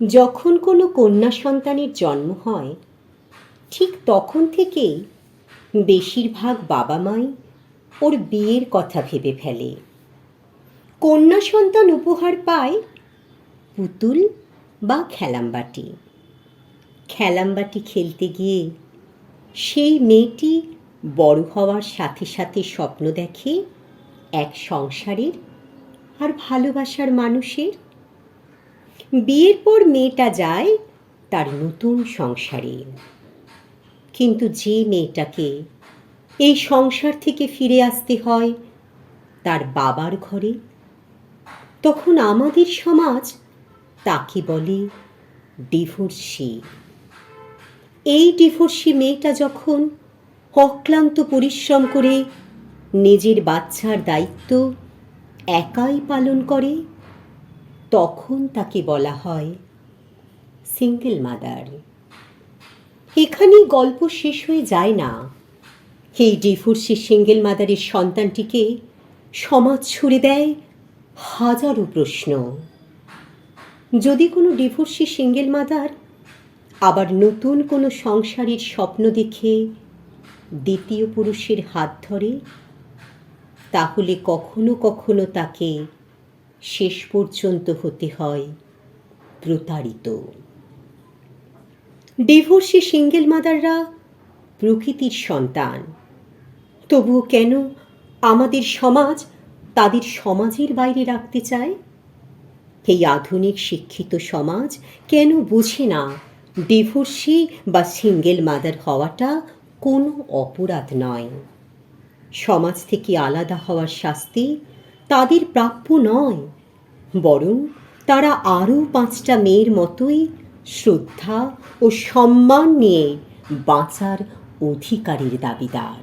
যখন কোনো কন্যা সন্তানের জন্ম হয় ঠিক তখন থেকেই বেশিরভাগ বাবা মাই ওর বিয়ের কথা ভেবে ফেলে। কন্যা সন্তান উপহার পায় পুতুল বা খেলামবাটি। খেলামবাটি খেলতে গিয়ে সেই মেয়েটি বড় হওয়ার সাথে সাথে স্বপ্ন দেখে এক সংসারের আর ভালোবাসার মানুষের। বিয়ের পর মেয়েটা যায় তার নতুন সংসারে, কিন্তু যে মেয়েটাকে এই সংসার থেকে ফিরে আসতে হয় তার বাবার ঘরে, তখন আমাদের সমাজ তাকে বলে ডিভোর্সি। এই ডিভোর্সি মেয়েটা যখন অক্লান্ত পরিশ্রম করে নিজের বাচ্চার দায়িত্ব একাই পালন করে, তখন তাকে বলা হয় সিঙ্গেল মাদার। এখানেই গল্প শেষ হয়ে যায় না। এই ডিভোর্সি সিঙ্গেল মাদারের সন্তানটিকে সমাজ ছুড়ে দেয় হাজারো প্রশ্ন। যদি কোনো ডিভোর্সি সিঙ্গেল মাদার আবার নতুন কোনো সংসারের স্বপ্ন দেখে দ্বিতীয় পুরুষের হাত ধরে, তাহলে কখনো কখনো তাকে শেষ পর্যন্ত হতে হয় প্রতারিত। ডিভোর্সি সিঙ্গেল মাদাররা প্রকৃতির সন্তান, তবুও কেন আমাদের সমাজ তাদের সমাজের বাইরে রাখতে চায়? এই আধুনিক শিক্ষিত সমাজ কেন বুঝে না ডিভোর্সি বা সিঙ্গেল মাদার হওয়াটা কোনো অপরাধ নয়? সমাজ থেকে আলাদা হওয়ার শাস্তি তাদের প্রাপ্য নয়, বরং তারা আরও 5টা মেয়ের মতোই শ্রদ্ধা ও সম্মান নিয়ে বাঁচার অধিকারের দাবিদার।